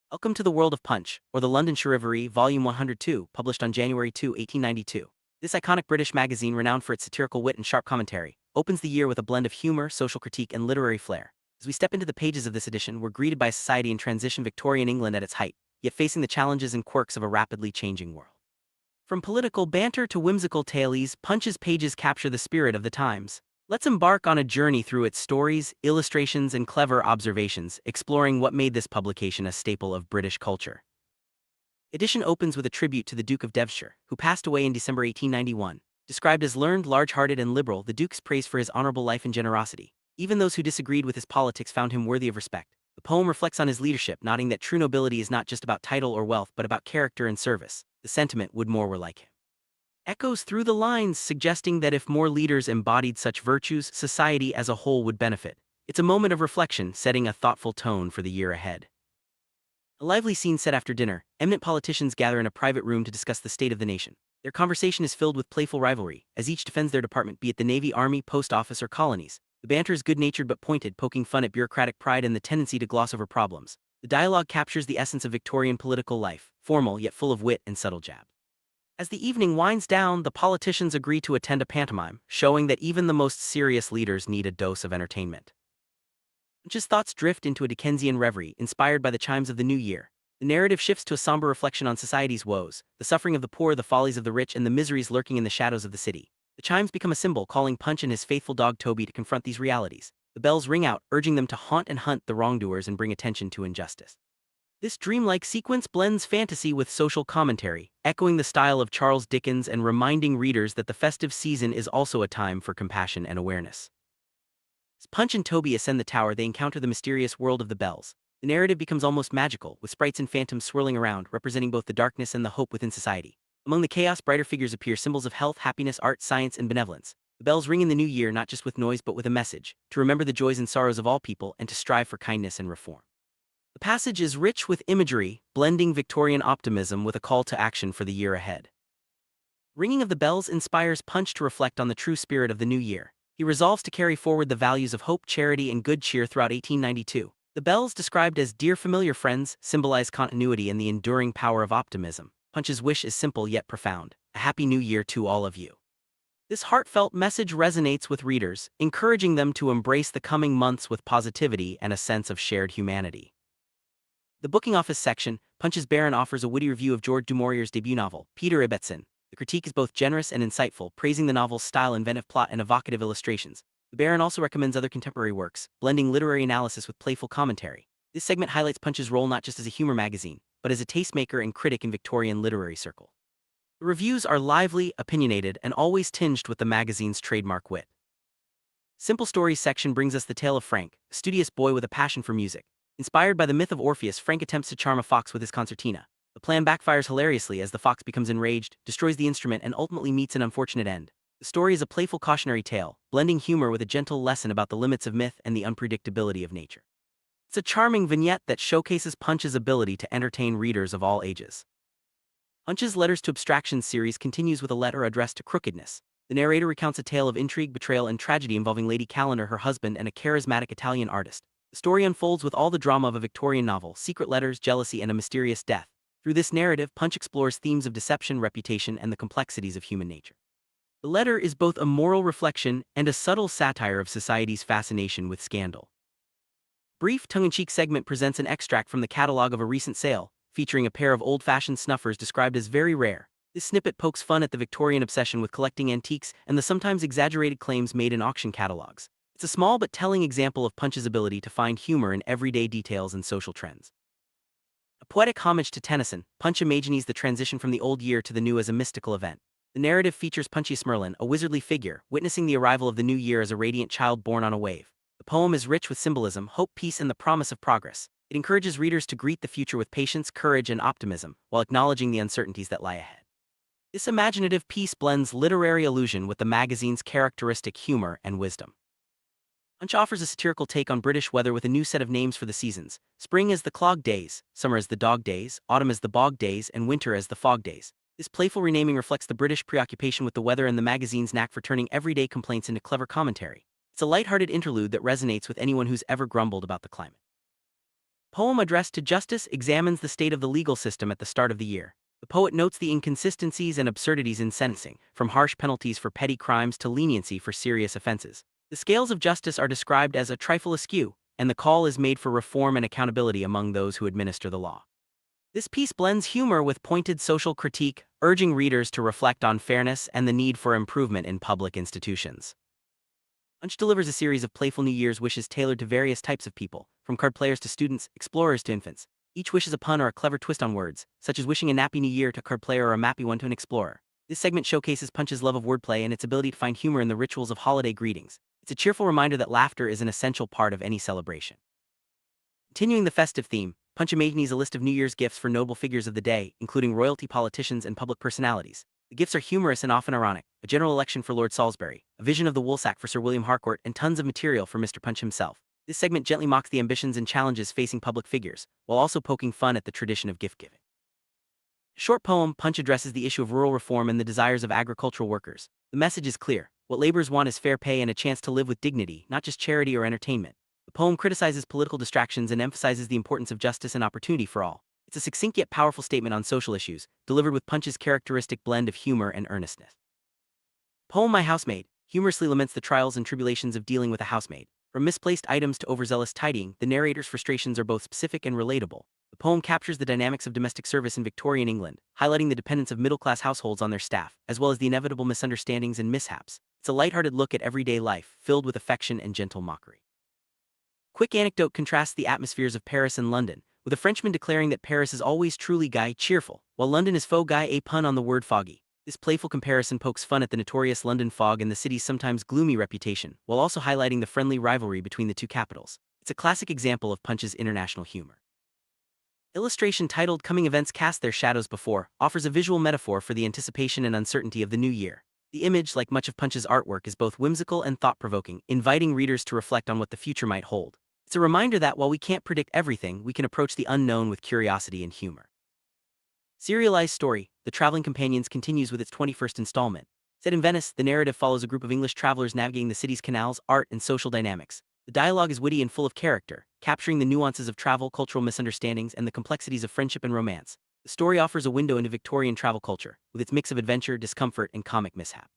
Welcome to the World of Punch, or the London Charivari, Volume 102, published on January 2, 1892. This iconic British magazine, renowned for its satirical wit and sharp commentary, opens the year with a blend of humor, social critique, and literary flair. As we step into the pages of this edition, we're greeted by a society in transition, Victorian England at its height, yet facing the challenges and quirks of a rapidly changing world. From political banter to whimsical tales, Punch's pages capture the spirit of the times. Let's embark on a journey through its stories, illustrations, and clever observations, exploring what made this publication a staple of British culture. Edition opens with a tribute to the Duke of Devonshire, who passed away in December 1891. Described as learned, large-hearted, and liberal, the Duke's praised for his honorable life and generosity. Even those who disagreed with his politics found him worthy of respect. The poem reflects on his leadership, noting that true nobility is not just about title or wealth, but about character and service. The sentiment, "Would more were like him," echoes through the lines, suggesting that if more leaders embodied such virtues, society as a whole would benefit. It's a moment of reflection, setting a thoughtful tone for the year ahead. A lively scene set after dinner. Eminent politicians gather in a private room to discuss the state of the nation. Their conversation is filled with playful rivalry, as each defends their department, be it the Navy, Army, Post Office, or colonies. The banter is good-natured but pointed, poking fun at bureaucratic pride and the tendency to gloss over problems. The dialogue captures the essence of Victorian political life, formal yet full of wit and subtle jab. As the evening winds down, the politicians agree to attend a pantomime, showing that even the most serious leaders need a dose of entertainment. Punch's thoughts drift into a Dickensian reverie, inspired by the chimes of the new year. The narrative shifts to a somber reflection on society's woes, the suffering of the poor, the follies of the rich, and the miseries lurking in the shadows of the city. The chimes become a symbol, calling Punch and his faithful dog Toby to confront these realities. The bells ring out, urging them to haunt and hunt the wrongdoers and bring attention to injustice. This dreamlike sequence blends fantasy with social commentary, echoing the style of Charles Dickens and reminding readers that the festive season is also a time for compassion and awareness. As Punch and Toby ascend the tower, they encounter the mysterious world of the bells. The narrative becomes almost magical, with sprites and phantoms swirling around, representing both the darkness and the hope within society. Among the chaos, brighter figures appear, symbols of health, happiness, art, science, and benevolence. The bells ring in the new year, not just with noise but with a message, to remember the joys and sorrows of all people and to strive for kindness and reform. The passage is rich with imagery, blending Victorian optimism with a call to action for the year ahead. Ringing of the bells inspires Punch to reflect on the true spirit of the new year. He resolves to carry forward the values of hope, charity, and good cheer throughout 1892. The bells, described as dear familiar friends, symbolize continuity and the enduring power of optimism. Punch's wish is simple yet profound: a happy new year to all of you. This heartfelt message resonates with readers, encouraging them to embrace the coming months with positivity and a sense of shared humanity. The booking office section. Punch's Baron offers a witty review of George du Maurier's debut novel, Peter Ibbetson. The critique is both generous and insightful, praising the novel's style, inventive plot, and evocative illustrations. The Baron also recommends other contemporary works, blending literary analysis with playful commentary. This segment highlights Punch's role not just as a humor magazine, but as a tastemaker and critic in Victorian literary circle. The reviews are lively, opinionated, and always tinged with the magazine's trademark wit. Simple Stories section brings us the tale of Frank, a studious boy with a passion for music. Inspired by the myth of Orpheus, Frank attempts to charm a fox with his concertina. The plan backfires hilariously as the fox becomes enraged, destroys the instrument, and ultimately meets an unfortunate end. The story is a playful cautionary tale, blending humor with a gentle lesson about the limits of myth and the unpredictability of nature. It's a charming vignette that showcases Punch's ability to entertain readers of all ages. Punch's Letters to Abstraction series continues with a letter addressed to crookedness. The narrator recounts a tale of intrigue, betrayal, and tragedy involving Lady Calendar, her husband, and a charismatic Italian artist. The story unfolds with all the drama of a Victorian novel: secret letters, jealousy, and a mysterious death. Through this narrative, Punch explores themes of deception, reputation, and the complexities of human nature. The letter is both a moral reflection and a subtle satire of society's fascination with scandal. Brief tongue-in-cheek segment presents an extract from the catalog of a recent sale, featuring a pair of old-fashioned snuffers described as very rare. This snippet pokes fun at the Victorian obsession with collecting antiques and the sometimes exaggerated claims made in auction catalogs. It's a small but telling example of Punch's ability to find humor in everyday details and social trends. A poetic homage to Tennyson, Punch imagines the transition from the old year to the new as a mystical event. The narrative features Pontius Merlin, a wizardly figure, witnessing the arrival of the new year as a radiant child born on a wave. The poem is rich with symbolism, hope, peace, and the promise of progress. It encourages readers to greet the future with patience, courage, and optimism, while acknowledging the uncertainties that lie ahead. This imaginative piece blends literary allusion with the magazine's characteristic humor and wisdom. Punch offers a satirical take on British weather with a new set of names for the seasons: spring as the clog days, summer as the dog days, autumn as the bog days, and winter as the fog days. This playful renaming reflects the British preoccupation with the weather and the magazine's knack for turning everyday complaints into clever commentary. It's a lighthearted interlude that resonates with anyone who's ever grumbled about the climate. Poem addressed to justice examines the state of the legal system at the start of the year. The poet notes the inconsistencies and absurdities in sentencing, from harsh penalties for petty crimes to leniency for serious offenses. The scales of justice are described as a trifle askew, and the call is made for reform and accountability among those who administer the law. This piece blends humor with pointed social critique, urging readers to reflect on fairness and the need for improvement in public institutions. Punch delivers a series of playful New Year's wishes tailored to various types of people, from card players to students, explorers to infants. Each wish is a pun or a clever twist on words, such as wishing a nappy new year to a card player or a mappy one to an explorer. This segment showcases Punch's love of wordplay and its ability to find humor in the rituals of holiday greetings. It's a cheerful reminder that laughter is an essential part of any celebration. Continuing the festive theme, Punch imagines a list of New Year's gifts for notable figures of the day, including royalty, politicians, and public personalities. The gifts are humorous and often ironic: a general election for Lord Salisbury, a vision of the woolsack for Sir William Harcourt, and tons of material for Mr. Punch himself. This segment gently mocks the ambitions and challenges facing public figures, while also poking fun at the tradition of gift-giving. A short poem, Punch addresses the issue of rural reform and the desires of agricultural workers. The message is clear: what laborers want is fair pay and a chance to live with dignity, not just charity or entertainment. The poem criticizes political distractions and emphasizes the importance of justice and opportunity for all. It's a succinct yet powerful statement on social issues, delivered with Punch's characteristic blend of humor and earnestness. Poem My Housemaid humorously laments the trials and tribulations of dealing with a housemaid. From misplaced items to overzealous tidying, the narrator's frustrations are both specific and relatable. The poem captures the dynamics of domestic service in Victorian England, highlighting the dependence of middle-class households on their staff, as well as the inevitable misunderstandings and mishaps. It's a lighthearted look at everyday life, filled with affection and gentle mockery. Quick anecdote contrasts the atmospheres of Paris and London, with a Frenchman declaring that Paris is always truly guy cheerful, while London is faux guy, a pun on the word foggy. This playful comparison pokes fun at the notorious London fog and the city's sometimes gloomy reputation, while also highlighting the friendly rivalry between the two capitals. It's a classic example of Punch's international humor. Illustration titled Coming Events Cast Their Shadows Before offers a visual metaphor for the anticipation and uncertainty of the new year. The image, like much of Punch's artwork, is both whimsical and thought-provoking, inviting readers to reflect on what the future might hold. It's a reminder that while we can't predict everything, we can approach the unknown with curiosity and humor. Serialized story, The Traveling Companions, continues with its 21st installment. Set in Venice, the narrative follows a group of English travelers navigating the city's canals, art, and social dynamics. The dialogue is witty and full of character, capturing the nuances of travel, cultural misunderstandings, and the complexities of friendship and romance. The story offers a window into Victorian travel culture, with its mix of adventure, discomfort, and comic mishap.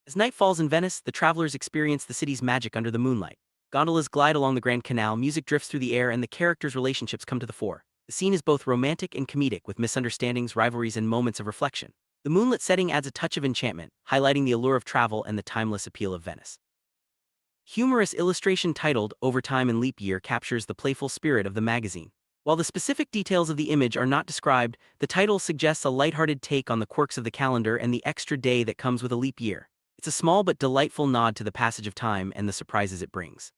As night falls in Venice, the travelers experience the city's magic under the moonlight. Gondolas glide along the Grand Canal, music drifts through the air, and the characters' relationships come to the fore. The scene is both romantic and comedic, with misunderstandings, rivalries, and moments of reflection. The moonlit setting adds a touch of enchantment, highlighting the allure of travel and the timeless appeal of Venice. Humorous illustration titled Overtime and Leap Year captures the playful spirit of the magazine. While the specific details of the image are not described, the title suggests a lighthearted take on the quirks of the calendar and the extra day that comes with a leap year. It's a small but delightful nod to the passage of time and the surprises it brings.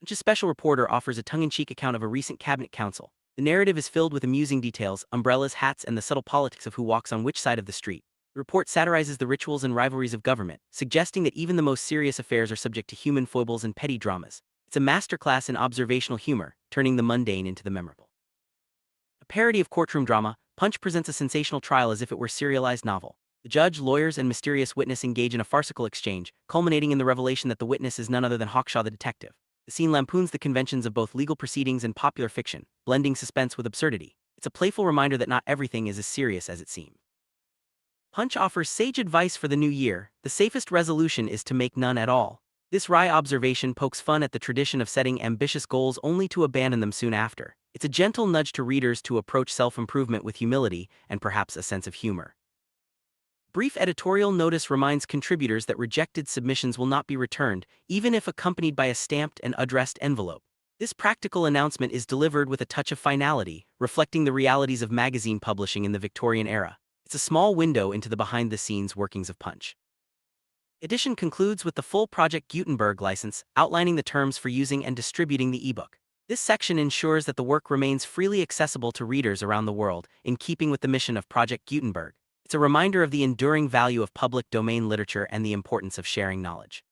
Punch's special reporter offers a tongue-in-cheek account of a recent cabinet council. The narrative is filled with amusing details, umbrellas, hats, and the subtle politics of who walks on which side of the street. The report satirizes the rituals and rivalries of government, suggesting that even the most serious affairs are subject to human foibles and petty dramas. It's a masterclass in observational humor, turning the mundane into the memorable. A parody of courtroom drama, Punch presents a sensational trial as if it were a serialized novel. The judge, lawyers, and mysterious witness engage in a farcical exchange, culminating in the revelation that the witness is none other than Hawkshaw the detective. The scene lampoons the conventions of both legal proceedings and popular fiction, blending suspense with absurdity. It's a playful reminder that not everything is as serious as it seems. Punch offers sage advice for the new year: the safest resolution is to make none at all. This wry observation pokes fun at the tradition of setting ambitious goals only to abandon them soon after. It's a gentle nudge to readers to approach self-improvement with humility and perhaps a sense of humor. Brief editorial notice reminds contributors that rejected submissions will not be returned, even if accompanied by a stamped and addressed envelope. This practical announcement is delivered with a touch of finality, reflecting the realities of magazine publishing in the Victorian era. It's a small window into the behind-the-scenes workings of Punch. Edition concludes with the full Project Gutenberg license, outlining the terms for using and distributing the ebook. This section ensures that the work remains freely accessible to readers around the world, in keeping with the mission of Project Gutenberg. It's a reminder of the enduring value of public domain literature and the importance of sharing knowledge.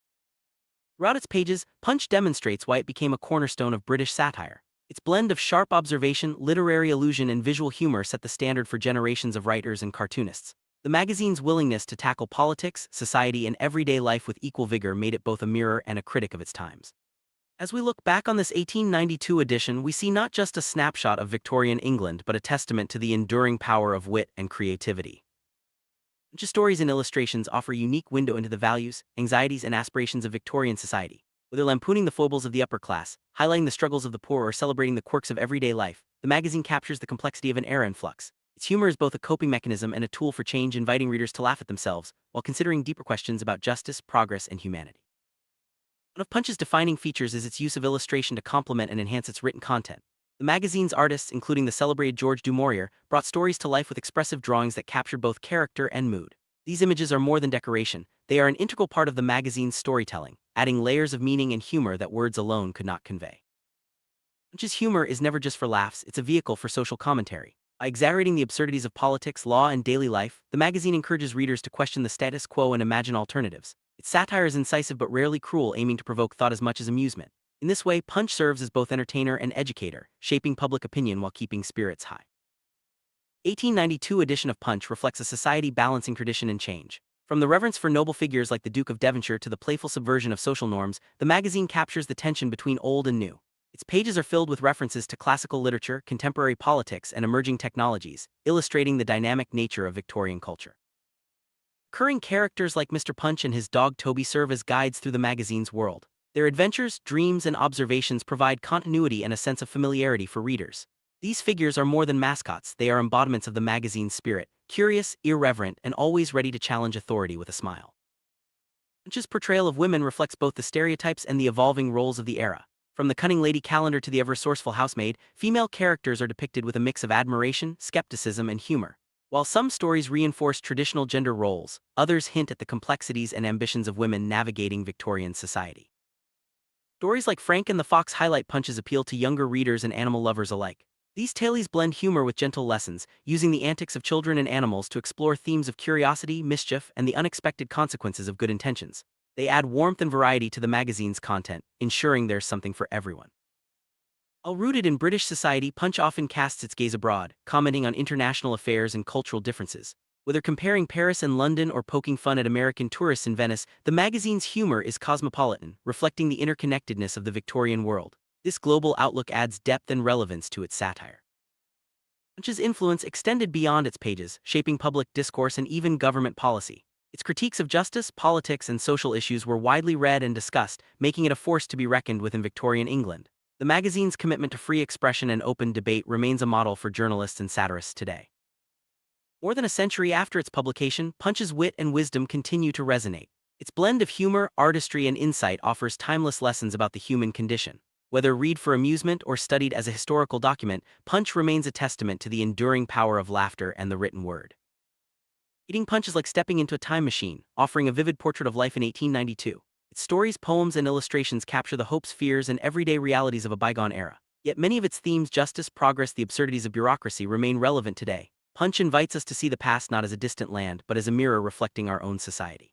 Throughout its pages, Punch demonstrates why it became a cornerstone of British satire. Its blend of sharp observation, literary allusion, and visual humor set the standard for generations of writers and cartoonists. The magazine's willingness to tackle politics, society, and everyday life with equal vigor made it both a mirror and a critic of its times. As we look back on this 1892 edition, we see not just a snapshot of Victorian England but a testament to the enduring power of wit and creativity. Punch's stories and illustrations offer a unique window into the values, anxieties, and aspirations of Victorian society. Whether lampooning the foibles of the upper class, highlighting the struggles of the poor, or celebrating the quirks of everyday life, the magazine captures the complexity of an era in flux. Its humor is both a coping mechanism and a tool for change, inviting readers to laugh at themselves while considering deeper questions about justice, progress, and humanity. One of Punch's defining features is its use of illustration to complement and enhance its written content. The magazine's artists, including the celebrated George du Maurier, brought stories to life with expressive drawings that captured both character and mood. These images are more than decoration, they are an integral part of the magazine's storytelling, adding layers of meaning and humor that words alone could not convey. Punch's humor is never just for laughs, it's a vehicle for social commentary. By exaggerating the absurdities of politics, law, and daily life, the magazine encourages readers to question the status quo and imagine alternatives. Its satire is incisive but rarely cruel, aiming to provoke thought as much as amusement. In this way, Punch serves as both entertainer and educator, shaping public opinion while keeping spirits high. 1892 edition of Punch reflects a society balancing tradition and change. From the reverence for noble figures like the Duke of Devonshire to the playful subversion of social norms, the magazine captures the tension between old and new. Its pages are filled with references to classical literature, contemporary politics, and emerging technologies, illustrating the dynamic nature of Victorian culture. Recurring characters like Mr. Punch and his dog Toby serve as guides through the magazine's world. Their adventures, dreams, and observations provide continuity and a sense of familiarity for readers. These figures are more than mascots, they are embodiments of the magazine's spirit, curious, irreverent, and always ready to challenge authority with a smile. Punch's portrayal of women reflects both the stereotypes and the evolving roles of the era. From the cunning Lady Calendar to the ever-resourceful housemaid, female characters are depicted with a mix of admiration, skepticism, and humor. While some stories reinforce traditional gender roles, others hint at the complexities and ambitions of women navigating Victorian society. Stories like Frank and the Fox highlight Punch's appeal to younger readers and animal lovers alike. These tales blend humor with gentle lessons, using the antics of children and animals to explore themes of curiosity, mischief, and the unexpected consequences of good intentions. They add warmth and variety to the magazine's content, ensuring there's something for everyone. While rooted in British society, Punch often casts its gaze abroad, commenting on international affairs and cultural differences. Whether comparing Paris and London or poking fun at American tourists in Venice, the magazine's humor is cosmopolitan, reflecting the interconnectedness of the Victorian world. This global outlook adds depth and relevance to its satire. Punch's influence extended beyond its pages, shaping public discourse and even government policy. Its critiques of justice, politics, and social issues were widely read and discussed, making it a force to be reckoned with in Victorian England. The magazine's commitment to free expression and open debate remains a model for journalists and satirists today. More than a century after its publication, Punch's wit and wisdom continue to resonate. Its blend of humor, artistry, and insight offers timeless lessons about the human condition. Whether read for amusement or studied as a historical document, Punch remains a testament to the enduring power of laughter and the written word. Reading Punch is like stepping into a time machine, offering a vivid portrait of life in 1892. Its stories, poems, and illustrations capture the hopes, fears, and everyday realities of a bygone era. Yet many of its themes, justice, progress, the absurdities of bureaucracy, remain relevant today. Punch invites us to see the past not as a distant land, but as a mirror reflecting our own society.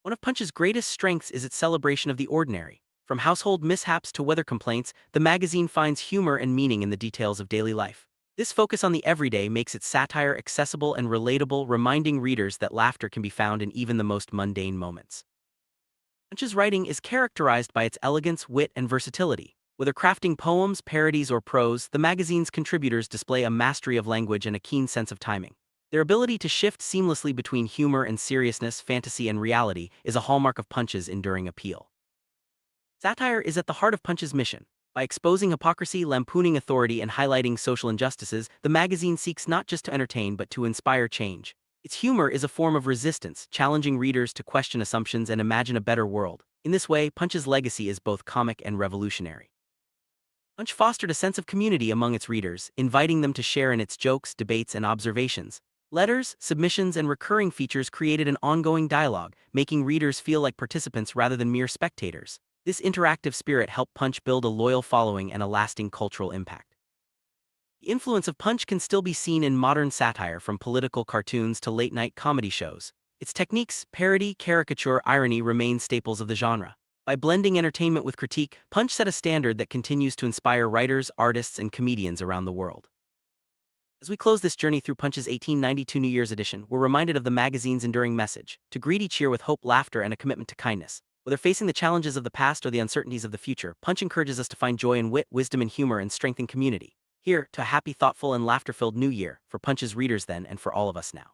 One of Punch's greatest strengths is its celebration of the ordinary. From household mishaps to weather complaints, the magazine finds humor and meaning in the details of daily life. This focus on the everyday makes its satire accessible and relatable, reminding readers that laughter can be found in even the most mundane moments. Punch's writing is characterized by its elegance, wit, and versatility. Whether crafting poems, parodies, or prose, the magazine's contributors display a mastery of language and a keen sense of timing. Their ability to shift seamlessly between humor and seriousness, fantasy and reality, is a hallmark of Punch's enduring appeal. Satire is at the heart of Punch's mission. By exposing hypocrisy, lampooning authority, and highlighting social injustices, the magazine seeks not just to entertain but to inspire change. Its humor is a form of resistance, challenging readers to question assumptions and imagine a better world. In this way, Punch's legacy is both comic and revolutionary. Punch fostered a sense of community among its readers, inviting them to share in its jokes, debates, and observations. Letters, submissions, and recurring features created an ongoing dialogue, making readers feel like participants rather than mere spectators. This interactive spirit helped Punch build a loyal following and a lasting cultural impact. The influence of Punch can still be seen in modern satire, from political cartoons to late-night comedy shows. Its techniques, parody, caricature, irony, remain staples of the genre. By blending entertainment with critique, Punch set a standard that continues to inspire writers, artists, and comedians around the world. As we close this journey through Punch's 1892 New Year's edition, we're reminded of the magazine's enduring message: to greet each year with hope, laughter, and a commitment to kindness. Whether facing the challenges of the past or the uncertainties of the future, Punch encourages us to find joy in wit, wisdom in humor, and strength in community. Here, to a happy, thoughtful, and laughter-filled new year, for Punch's readers then and for all of us now.